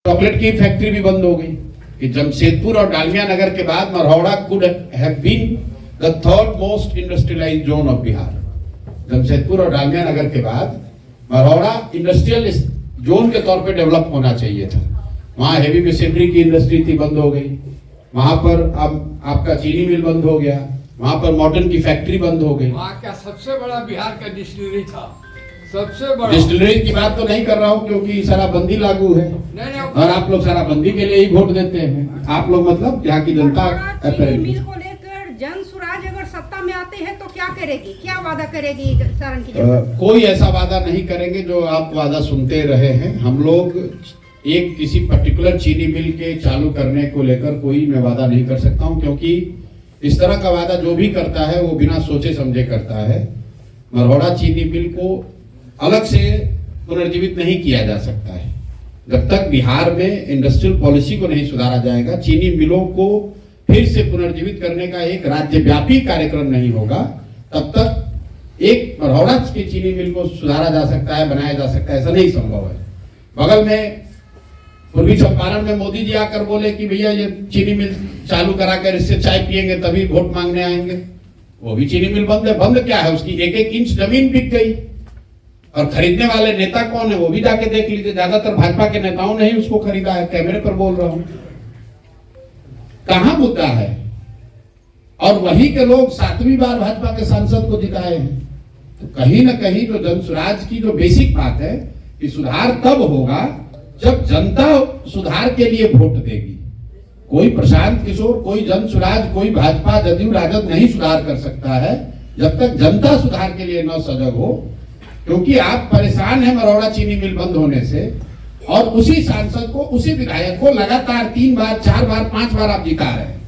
Chocolate की factory भी बंद हो गई कि जमशेदपुर और डालमिया नगर के बाद Marhaura could have been the third most industrialised zone of Bihar. Jamshedpur और डालमिया नगर के बाद मरौड़ा इंडस्ट्रियल जोन के तौर पे डेवलप होना चाहिए था। वहाँ हेवी मशीनरी की इंडस्ट्री थी, बंद हो गई। वहाँ पर अब आपका चीनी मिल बंद हो गया, वहाँ पर मॉडर्न की फैक्ट्री बंद हो गई। वहाँ का सबसे बड़ा बिहार का डिस्टिलरी था, सबसे बड़ा। डिस्टिलरी की बात तो नहीं कर रहा हूँ क्योंकि शराबबंदी लागू है नहीं, और आप लोग शराबबंदी के लिए ही वोट देते हैं। आप लोग मतलब यहाँ की जनता मिल को लेकर जन स्वराज अगर सत्ता में आते हैं तो क्या करेगी, क्या वादा करेगी सारण की जनता? कोई ऐसा वादा नहीं करेंगे जो आप वादा सुनते रहे हैं। हम लोग एक किसी पर्टिकुलर चीनी मिल के चालू करने को लेकर कोई मैं वादा नहीं कर सकता हूं, क्योंकि इस तरह का वादा जो भी करता है वो बिना सोचे समझे करता है। मरौड़ा चीनी मिल को अलग से पुनर्जीवित नहीं किया जा सकता है जब तक बिहार में इंडस्ट्रियल पॉलिसी को नहीं सुधारा जाएगा। चीनी मिलों को फिर से पुनर्जीवित करने का एक राज्यव्यापी कार्यक्रम नहीं होगा, तब तक एक मरौड़ा की चीनी मिल को सुधारा जा सकता है, बनाया जा सकता है, ऐसा नहीं संभव है। बगल में पूर्वी चंपारण में मोदी जी आकर बोले कि भैया ये चीनी मिल चालू करा कर इससे चाय पियेंगे तभी वोट मांगने आएंगे। वो भी चीनी मिल बंद है। बंद क्या है, उसकी एक एक इंच जमीन बिक गई और खरीदने वाले नेता कौन है वो भी जाके देख लीजिए। ज्यादातर भाजपा के नेताओं ने ही उसको खरीदा है, कैमरे पर बोल रहा हूं। कहां मुद्दा है? और वहीं के लोग 7वीं बार भाजपा के सांसद को जिताए हैं। तो कहीं ना कहीं जो जन स्वराज की जो बेसिक बात है कि सुधार तब होगा जब जनता सुधार के लिए वोट देगी। कोई प्रशांत किशोर, कोई जन स्वराज, कोई भाजपा, जदयू, राजद नहीं सुधार कर सकता है जब तक जनता सुधार के लिए न सजग हो। क्योंकि आप परेशान हैं मरौड़ा चीनी मिल बंद होने से, और उसी सांसद को, उसी विधायक को लगातार 3 बार, 4 बार, 5 बार आप जिता रहे हैं।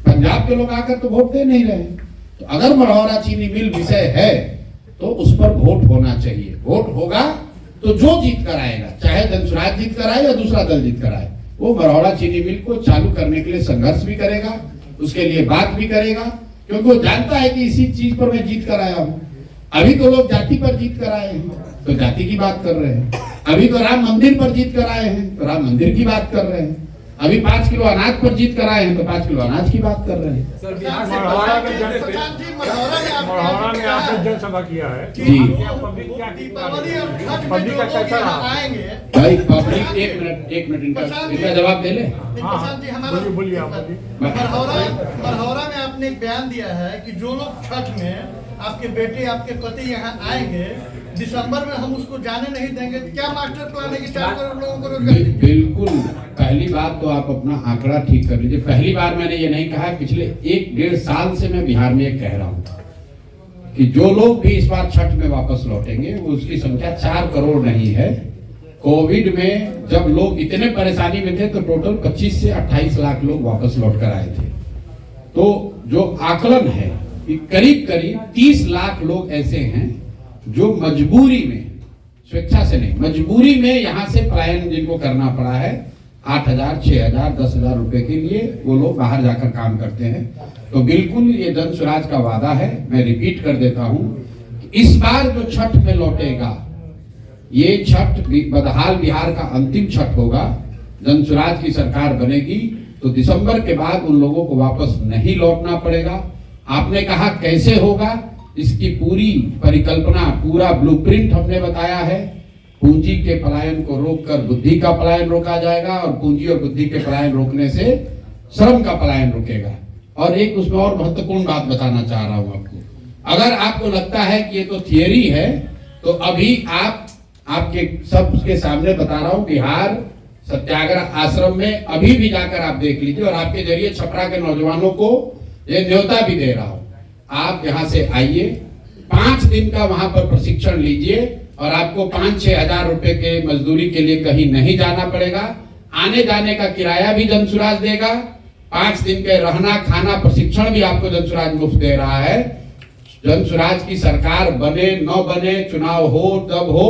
पंजाब के लोग आकर तो वोट दे नहीं रहे। तो अगर मरौड़ा चीनी मिल विषय है तो उस पर वोट होना चाहिए। वोट होगा तो जो जीत कर आएगा, चाहे जनस्वराज जीत कर आए या दूसरा दल जीत कर आए, वो मरौड़ा चीनी मिल को चालू करने के लिए संघर्ष भी करेगा, उसके लिए बात भी करेगा, क्योंकि वो जानता है कि इसी चीज पर मैं जीत कर आया हूं। अभी तो लोग जाति पर जीत कर आए हैं तो जाति की बात कर रहे हैं। अभी तो राम मंदिर पर जीत कर आए हैं तो राम मंदिर की बात कर रहे हैं। अभी 5 किलो अनाज पर जीत कर आए हैं तो 5 किलो अनाज की बात कर रहे हैं। सर, बिहार मरौड़ा में आपने जनसभा किया है जी। पब्लिक का कैसा रहा? भाई पब्लिक, एक मिनट इनका जवाब दे ले। बोलिए आप। मरौड़ा में आपने एक बयान दिया है कि जो लोग छठ में आपके बेटे, आपके पति यहाँ आएंगे, दिसंबर में हम उसको जाने नहीं देंगे। क्या मास्टर प्लान है कि 4 करोड़ लोगों को रोजगार? बिल्कुल। पहली बात तो आप अपना आंकड़ा ठीक कर लीजिए। पहली बार मैंने ये नहीं कहा, पिछले 1-1.5 साल से मैं बिहार में ये कह रहा हूँ कि जो लोग भी इस बार छठ में वापस लौटेंगे वो उसकी संख्या 4 करोड़ नहीं है। कोविड में जब लोग इतने परेशानी में थे तो टोटल 25 से 28 लाख लोग वापस लौट कर आए थे। तो जो आकलन है कि करीब करीब 30 लाख लोग ऐसे हैं जो मजबूरी में, स्वेच्छा से नहीं, मजबूरी में यहाँ से पलायन जिनको करना पड़ा है। 8,000, 6,000, 10,000 रुपए के लिए वो लोग बाहर जाकर काम करते हैं। तो बिल्कुल ये जन स्वराज का वादा है। मैं रिपीट कर देता हूँ कि इस बार जो छठ में लौटेगा, ये छठ बदहाल बिहार का अंतिम छठ होगा। जन स्वराज की सरकार बनेगी तो दिसंबर के बाद उन लोगों को वापस नहीं लौटना पड़ेगा। आपने कहा कैसे होगा, इसकी पूरी परिकल्पना, पूरा ब्लूप्रिंट हमने बताया है। पूंजी के पलायन को रोककर बुद्धि का पलायन रोका जाएगा और पूंजी और बुद्धि के पलायन रोकने से श्रम का पलायन रुकेगा। और एक उसमें और महत्वपूर्ण बात बताना चाह रहा हूं आपको। अगर आपको लगता है कि ये तो थियरी है तो अभी आपके सबके सामने बता रहा हूं, बिहार सत्याग्रह आश्रम में अभी भी जाकर आप देख लीजिए और आपके जरिए छपरा के नौजवानों को ये न्योता भी दे रहा हूं। आप यहाँ से आइए, 5 दिन का वहां पर प्रशिक्षण लीजिए और आपको 5-6 हजार रुपए के मजदूरी के लिए कहीं नहीं जाना पड़ेगा। आने जाने का किराया भी जन स्वराज देगा। 5 दिन के रहना खाना प्रशिक्षण भी आपको जन स्वराज मुफ्त दे रहा है। जन स्वराज की सरकार बने न बने, चुनाव हो तब हो,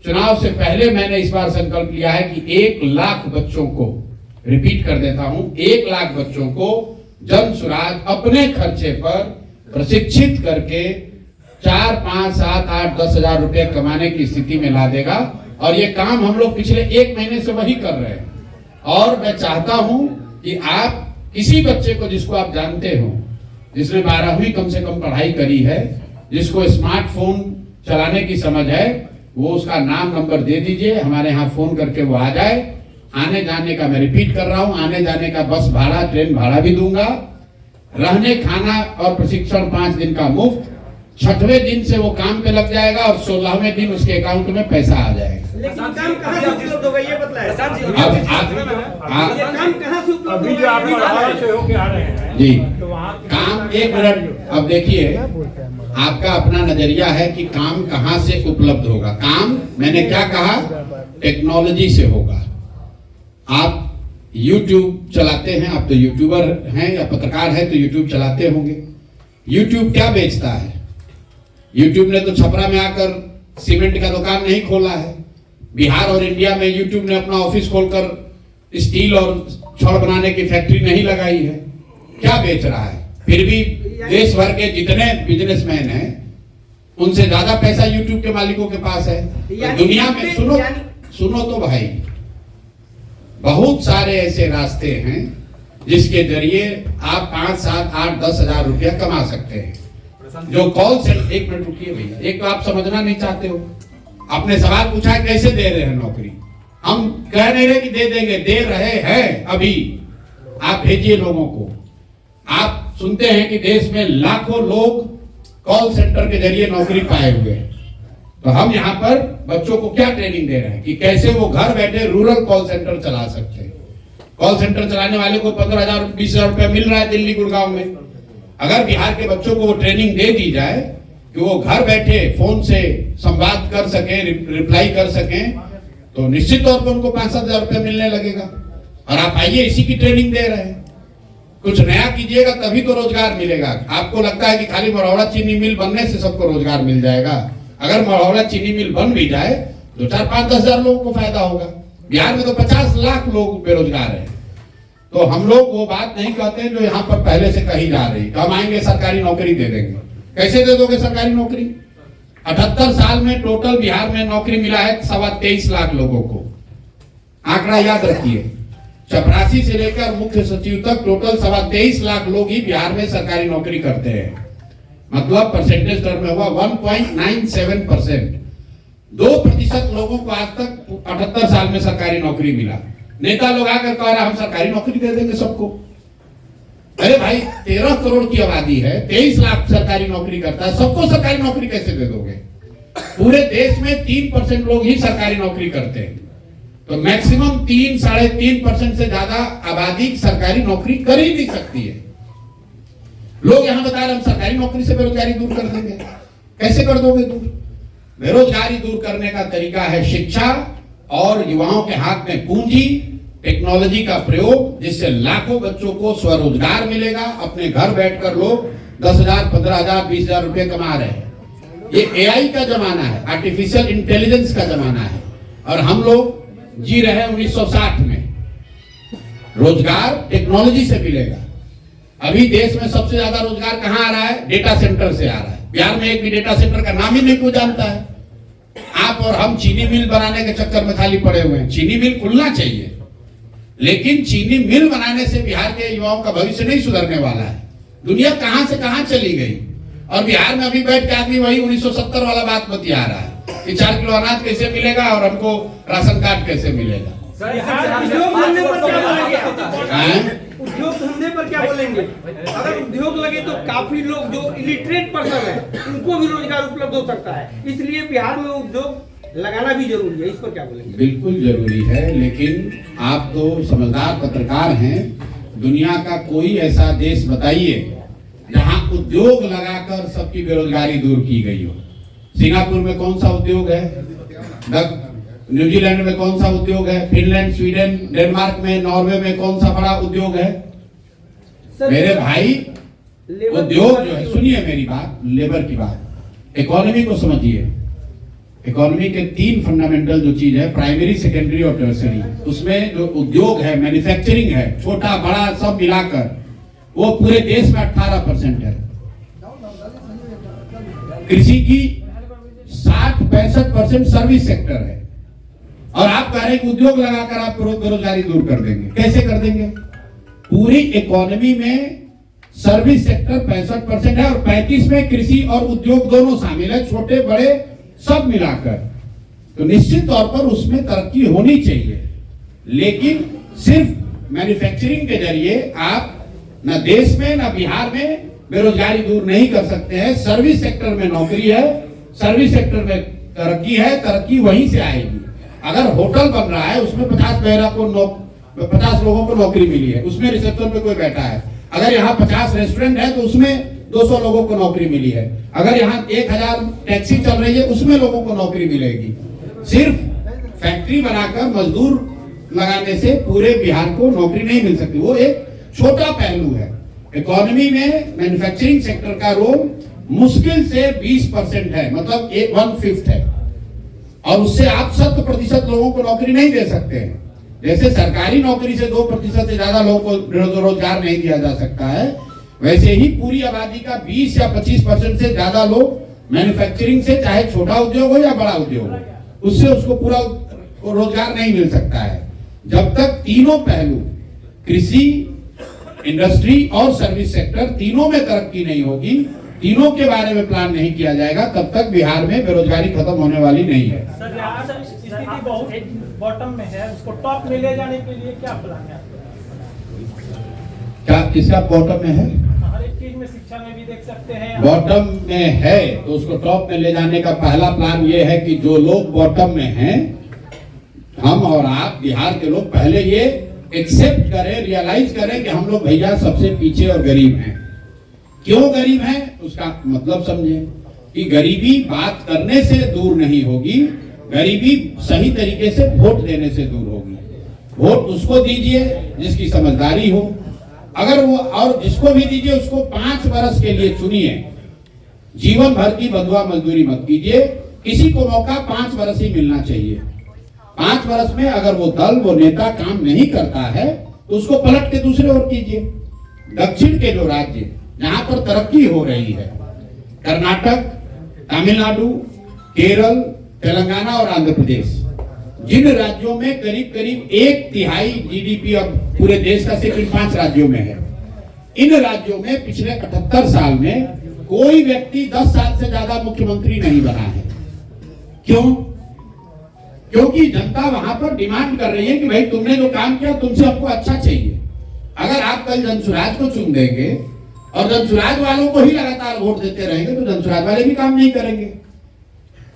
चुनाव से पहले मैंने इस बार संकल्प लिया है कि 1 लाख बच्चों को, रिपीट कर देता हूं, 1 लाख बच्चों को जन स्वराज अपने खर्चे पर प्रशिक्षित करके 4, 5, 7, 8, 10 हजार रुपए कमाने की स्थिति में ला देगा। और ये काम हम लोग पिछले 1 महीने से वही कर रहे हैं। और मैं चाहता हूं कि आप किसी बच्चे को जिसको आप जानते हो, जिसने 12वीं कम से कम पढ़ाई करी है, जिसको स्मार्टफोन चलाने की समझ है, वो उसका नाम नंबर दे दीजिए, हमारे यहाँ फोन करके वो आ जाए। आने जाने का मैं रिपीट कर रहा हूं, आने जाने का बस भाड़ा, ट्रेन भाड़ा भी दूंगा, रहने खाना और प्रशिक्षण 5 दिन का मुफ्त। 6वें दिन से वो काम पे लग जाएगा और 16वें दिन उसके अकाउंट में पैसा आ जाएगा। लेकिन काम कहाँ से उपलब्ध होगा ये बतलाएं। अब काम कहाँ से उपलब्ध अभी जो आप मढ़ौरा से होके आ रहे हैं जी, तो वहाँ काम 1 मिनट। अब देखिए, आपका अपना नजरिया है कि काम कहाँ से उपलब्ध होगा। काम मैंने क्या कहा, टेक्नोलॉजी से होगा। आप YouTube चलाते हैं, आप तो यूट्यूबर हैं या पत्रकार हैं तो YouTube चलाते होंगे। YouTube क्या बेचता है? YouTube ने तो छपरा में आकर सीमेंट का दुकान नहीं खोला है। बिहार और इंडिया में YouTube ने अपना ऑफिस खोलकर स्टील और छड़ बनाने की फैक्ट्री नहीं लगाई है। क्या बेच रहा है? फिर भी देश भर के जितने बिजनेसमैन हैं उनसे ज्यादा पैसा YouTube के मालिकों के पास है। तो दुनिया में सुनो तो भाई, बहुत सारे ऐसे रास्ते हैं जिसके जरिए आप 5, 7, 8, 10 हजार रुपया कमा सकते हैं। जो कॉल सेंटर, 1 मिनट रुकिए भैया, एक तो आप समझना नहीं चाहते हो। आपने सवाल पूछा है कैसे दे रहे हैं नौकरी, हम कह नहीं रहे कि दे देंगे, दे रहे हैं। अभी आप भेजिए लोगों को। आप सुनते हैं कि देश में लाखों लोग कॉल सेंटर के जरिए नौकरी पाए हुए हैं। तो हम यहाँ पर बच्चों को क्या ट्रेनिंग दे रहे हैं कि कैसे वो घर बैठे रूरल कॉल सेंटर चला सकते हैं। कॉल सेंटर चलाने वाले को 15,000 20,000 रुपया मिल रहा है दिल्ली गुड़गांव में। अगर बिहार के बच्चों को वो ट्रेनिंग दे दी जाए कि वो घर बैठे फोन से संवाद कर सके, रिप्लाई कर सकें, तो निश्चित तौर पर उनको 5-7 हजार रुपया मिलने लगेगा। और आप आइए, इसी की ट्रेनिंग दे रहे हैं। कुछ नया कीजिएगा तभी तो रोजगार मिलेगा। आपको लगता है कि खाली मढ़ौरा चीनी मिल बनने से सबको रोजगार मिल जाएगा? अगर मढ़ौरा चीनी मिल बन भी जाए तो 4-5-10 हजार लोगों को फायदा होगा। बिहार में तो 50 लाख लोग बेरोजगार हैं। तो हम लोग वो बात नहीं कहते जो यहाँ पर पहले से कही जा रही, हम आएंगे सरकारी नौकरी दे देंगे। कैसे दे दोगे सरकारी नौकरी? 78 साल में टोटल बिहार में नौकरी मिला है 23.25 लाख लोगों को। आंकड़ा याद रखिए, चपरासी से लेकर मुख्य सचिव तक टोटल 23.25 लाख लोग ही बिहार में सरकारी नौकरी करते हैं। मतलब परसेंटेज टर्म में हुआ 1.97%। 2% लोगों को आज तक 78 साल में सरकारी नौकरी मिला। नेता लोग आकर कह रहा हम सरकारी नौकरी दे देंगे सबको। अरे भाई, 13 करोड़ की आबादी है, 23 लाख सरकारी नौकरी करता है, सबको सरकारी नौकरी कैसे दे दोगे? पूरे देश में 3% लोग ही सरकारी नौकरी करते हैं। तो मैक्सिमम 3-3.5% से ज्यादा आबादी सरकारी नौकरी कर ही नहीं सकती है। लोग यहां बता रहे हम सरकारी नौकरी से बेरोजगारी दूर कर देंगे। कैसे कर दोगे दूर? बेरोजगारी दूर करने का तरीका है शिक्षा और युवाओं के हाथ में पूंजी, टेक्नोलॉजी का प्रयोग, जिससे लाखों बच्चों को स्वरोजगार मिलेगा। अपने घर बैठकर लोग 10,000, 15,000, 20,000 रुपए कमा रहे हैं। ये एआई का जमाना है, आर्टिफिशियल इंटेलिजेंस का जमाना है, और हम लोग जी रहे हैं 1960 में। रोजगार टेक्नोलॉजी से मिलेगा। अभी देश में सबसे ज्यादा रोजगार कहां आ रहा है? डेटा सेंटर से आ रहा है। बिहार में एक भी डेटा सेंटर का नाम ही नहीं कोई जानता है। आप और हम चीनी मिल बनाने के चक्कर में खाली पड़े हुए हैं। चीनी मिल खुलना चाहिए, लेकिन चीनी मिल बनाने से बिहार के युवाओं का भविष्य नहीं सुधरने वाला है। दुनिया कहां से कहां चली गई, और बिहार में अभी बैठ के आदमी वही 1970 वाला बात बतिया रहा है कि 4 किलो अनाज कैसे मिलेगा और हमको राशन कार्ड कैसे मिलेगा। उद्योग धंधे पर क्या बोलेंगे? अगर उद्योग लगे तो काफी लोग जो इलिटरेट पर्सन है उनको भी रोजगार उपलब्ध हो सकता है। इसलिए बिहार में उद्योग लगाना भी जरूरी है। इस पर क्या बोलेंगे? बिल्कुल जरूरी है, लेकिन आप तो समझदार पत्रकार हैं। दुनिया का कोई ऐसा देश बताइए जहां उद्योग लगाकर सबकी बेरोजगारी दूर की गई हो। सिंगापुर में कौन सा उद्योग है? न्यूजीलैंड में कौन सा उद्योग है? फिनलैंड, स्वीडन, डेनमार्क में, नॉर्वे में कौन सा बड़ा उद्योग है? मेरे भाई, उद्योग जो है, सुनिए मेरी बात, लेबर की बात, इकोनॉमी को समझिए। इकोनॉमी के 3 फंडामेंटल जो चीज है, प्राइमरी, सेकेंडरी और टर्सरी, उसमें जो उद्योग है, मैन्युफैक्चरिंग है, छोटा बड़ा सब मिलाकर वो पूरे देश में 18% है। कृषि की 60-65% सर्विस सेक्टर है। और आप कह रहे हैं कि उद्योग लगाकर आप बेरोजगारी दूर कर देंगे। कैसे कर देंगे? पूरी इकोनॉमी में सर्विस सेक्टर 65% है और 35 में कृषि और उद्योग दोनों शामिल है, छोटे बड़े सब मिलाकर। तो निश्चित तौर पर उसमें तरक्की होनी चाहिए, लेकिन सिर्फ मैन्युफैक्चरिंग के जरिए आप न देश में न बिहार में बेरोजगारी दूर नहीं कर सकते हैं। सर्विस सेक्टर में नौकरी है, सर्विस सेक्टर में तरक्की है, तरक्की वहीं से आएगी। अगर होटल बन रहा है उसमें 50 लोगों को नौकरी मिली है, उसमें रिसेप्शन पे कोई बैठा है। अगर यहाँ 50 रेस्टोरेंट है तो उसमें 200 लोगों को नौकरी मिली है। अगर यहाँ 1000 टैक्सी चल रही है उसमें लोगों को नौकरी मिलेगी। सिर्फ फैक्ट्री बनाकर मजदूर लगाने से पूरे बिहार को नौकरी नहीं मिल सकती। वो एक छोटा पहलू है। इकोनॉमी में मैन्युफैक्चरिंग सेक्टर का रोल मुश्किल से 20% है, मतलब 1/5 है, और उससे आप 100% लोगों को नौकरी नहीं दे सकते हैं। जैसे सरकारी नौकरी से 2% से ज्यादा लोगों को रोजगार नहीं दिया जा सकता है, वैसे ही पूरी आबादी का 20 या 25% से ज्यादा लोग मैन्युफैक्चरिंग से, चाहे छोटा उद्योग हो या बड़ा उद्योग हो, उससे उसको पूरा रोजगार नहीं मिल सकता है। जब तक तीनों पहलू कृषि, इंडस्ट्री और सर्विस सेक्टर तीनों में तरक्की नहीं होगी, तीनों के बारे में प्लान नहीं किया जाएगा, तब तक बिहार में बेरोजगारी खत्म होने वाली नहीं है। सर, यहाँ से स्थिति बहुत बॉटम में है, उसको टॉप में ले जाने के लिए क्या प्लान है आपका? क्या किसका बॉटम में है? हर एक चीज में, शिक्षा में भी देख सकते हैं। बॉटम में है तो उसको टॉप में ले जाने का पहला प्लान ये है कि जो लोग बॉटम में हैं, हम और आप बिहार के लोग पहले ये एक्सेप्ट करें, रियलाइज करें कि हम लोग भैया सबसे पीछे और गरीब हैं। क्यों गरीब हैं उसका मतलब समझें कि गरीबी बात करने से दूर नहीं होगी, गरीबी सही तरीके से वोट देने से दूर होगी। वोट उसको दीजिए जिसकी समझदारी हो, अगर वो, और जिसको भी दीजिए उसको 5 वर्ष के लिए चुनिए। जीवन भर की बंधुआ मजदूरी मत कीजिए, किसी को मौका 5 वर्ष ही मिलना चाहिए। 5 वर्ष में अगर वो दल, वो नेता काम नहीं करता है तो उसको पलट के दूसरे ओर कीजिए। दक्षिण के जो राज्य जहां पर तरक्की हो रही है, कर्नाटक, तमिलनाडु, केरल, तेलंगाना और आंध्र प्रदेश, जिन राज्यों में करीब करीब 1/3 जीडीपी अब पूरे देश का सिर्फ इन 5 राज्यों में है, इन राज्यों में पिछले 78 साल में कोई व्यक्ति 10 साल से ज्यादा मुख्यमंत्री नहीं बना है। क्यों? क्योंकि जनता वहां पर डिमांड कर रही है कि भाई तुमने जो काम किया तुमसे हमको अच्छा चाहिए। अगर आप कल जनसुराज को चुन देंगे और जनसुराज वालों को ही लगातार वोट देते रहेंगे तो जनसुराज वाले भी काम नहीं करेंगे।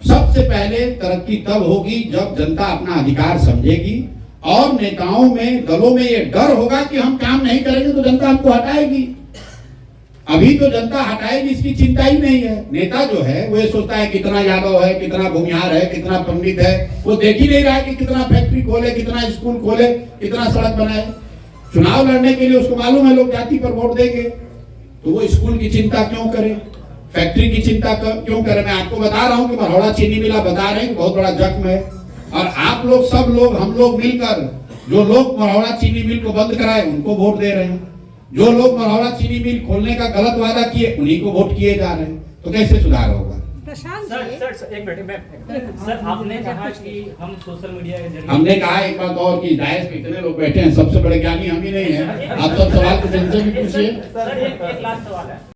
सबसे पहले तरक्की तब होगी जब जनता अपना अधिकार समझेगी और नेताओं में, दलों में ये डर होगा कि हम काम नहीं करेंगे तो जनता हमको हटाएगी। अभी तो जनता हटाएगी इसकी चिंता ही नहीं है। नेता जो है वो ये सोचता है कितना यादव है, कितना भूमिहार है, कितना पंडित है, वो देख ही नहीं रहा है कि कितना फैक्ट्री खोले, कितना स्कूल खोले, कितना सड़क बनाए। चुनाव लड़ने के लिए उसको मालूम है लोग जाति पर वोट देंगे, तो वो स्कूल की चिंता क्यों करे, फैक्ट्री की चिंता क्यों करे। मैं आपको बता रहा हूं कि मरौड़ा चीनी मिल बता रहे हैं बहुत बड़ा जख्म है, और आप लोग, सब लोग, हम लोग मिलकर जो लोग मरौड़ा चीनी मिल को बंद कराए उनको वोट दे रहे हैं, जो लोग मरौड़ा चीनी मिल खोलने का गलत वादा किए उन्हीं को वोट किए जा रहे हैं। तो कैसे सुधार होगा? प्रशांत सर एक मिनट, सर आपने कहा कि हम सोशल मीडिया के जरिए, हमने कहा एक बात और कि डायस पे इतने लोग बैठे हैं, सबसे बड़े ज्ञानी हम ही नहीं है। आप सब सवाल के जल्दी से भी पूछिए। सर एक लास्ट सवाल है।